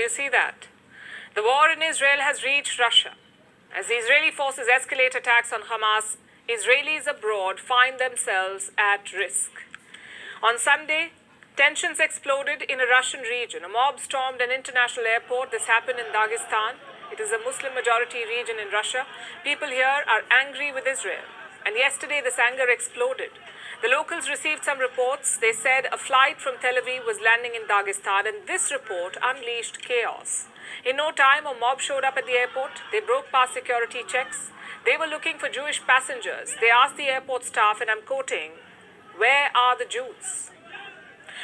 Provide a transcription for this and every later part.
you see that? The war in Israel has reached Russia. As the Israeli forces escalate attacks on Hamas, Israelis abroad find themselves at risk. On Sunday, tensions exploded in a Russian region. A mob stormed an international airport. This happened in Dagestan. It is a Muslim-majority region in Russia. People here are angry with Israel. And yesterday, this anger exploded. The locals received some reports. They said a flight from Tel Aviv was landing in Dagestan, and this report unleashed chaos. In no time, a mob showed up at the airport. They broke past security checks. They were looking for Jewish passengers. They asked the airport staff, and I'm quoting, "Where are the Jews?"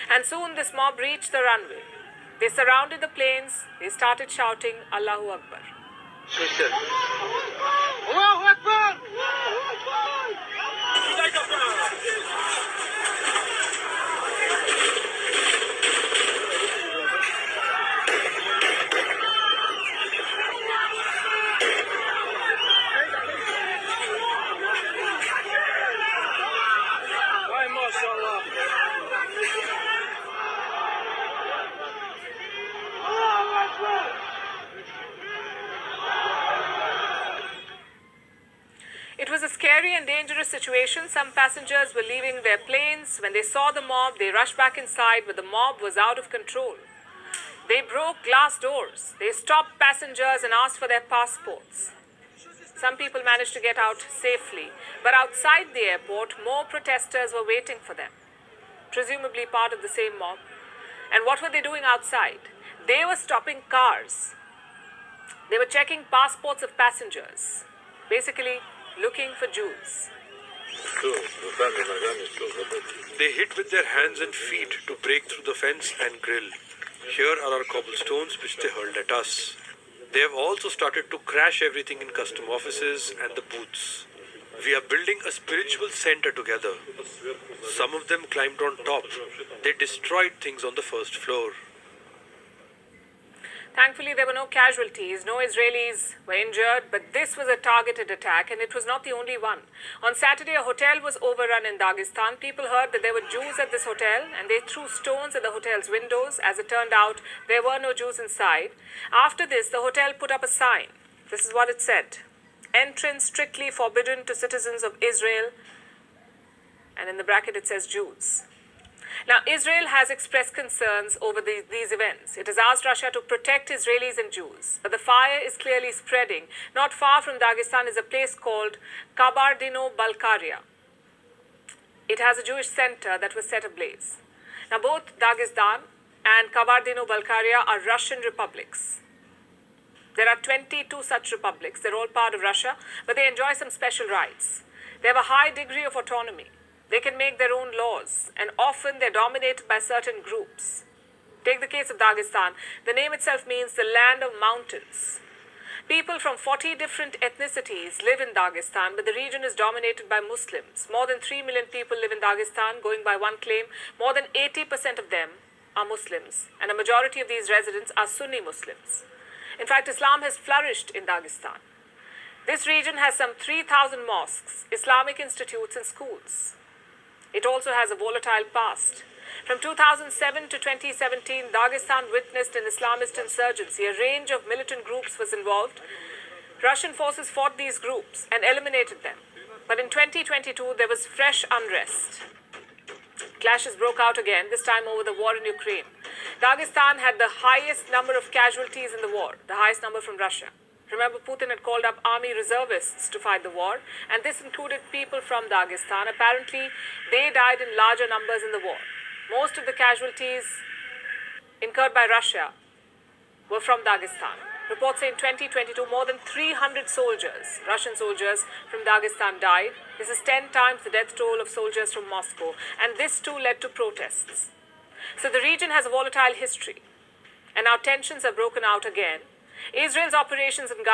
And soon this mob reached the runway. They surrounded the planes. They started shouting, "Allahu Akbar." Allahu Akbar! It was a scary and dangerous situation. Some passengers were leaving their planes. When they saw the mob, they rushed back inside, but the mob was out of control. They broke glass doors. They stopped passengers and asked for their passports. Some people managed to get out safely, but outside the airport, more protesters were waiting for them, presumably part of the same mob. And what were they doing outside? They were stopping cars. They were checking passports of passengers, basically looking for Jews. They hit with their hands and feet to break through the fence and grill. Here are our cobblestones which they hurled at us. They have also started to crash everything in custom offices and the booths. We are building a spiritual center together. Some of them climbed on top. They destroyed things on the first floor. Thankfully, there were no casualties. No Israelis were injured, but this was a targeted attack, and it was not the only one. On Saturday, a hotel was overrun in Dagestan. People heard that there were Jews at this hotel, and they threw stones at the hotel's windows. As it turned out, there were no Jews inside. After this, the hotel put up a sign. This is what it said: "Entrance strictly forbidden to citizens of Israel." And in the bracket, it says Jews. Now, Israel has expressed concerns over these events. It has asked Russia to protect Israelis and Jews. But the fire is clearly spreading. Not far from Dagestan is a place called Kabardino-Balkaria. It has a Jewish center that was set ablaze. Now, both Dagestan and Kabardino-Balkaria are Russian republics. There are 22 such republics. They're all part of Russia, but they enjoy some special rights. They have a high degree of autonomy. They can make their own laws, and often they're dominated by certain groups. Take the case of Dagestan. The name itself means the land of mountains. People from 40 different ethnicities live in Dagestan, but the region is dominated by Muslims. More than 3 million people live in Dagestan. Going by one claim, more than 80% of them are Muslims, and a majority of these residents are Sunni Muslims. In fact, Islam has flourished in Dagestan. This region has some 3,000 mosques, Islamic institutes, and schools. It also has a volatile past. From 2007 to 2017, Dagestan witnessed an Islamist insurgency. A range of militant groups was involved. Russian forces fought these groups and eliminated them. But in 2022, there was fresh unrest. Clashes broke out again, this time over the war in Ukraine. Dagestan had the highest number of casualties in the war, the highest number from Russia. Remember, Putin had called up army reservists to fight the war, and this included people from Dagestan. Apparently, they died in larger numbers in the war. Most of the casualties incurred by Russia were from Dagestan. Reports say in 2022, more than 300 soldiers, Russian soldiers from Dagestan died. This is 10 times the death toll of soldiers from Moscow, and this too led to protests. So the region has a volatile history, and now tensions have broken out again. Israel's operations in Gaza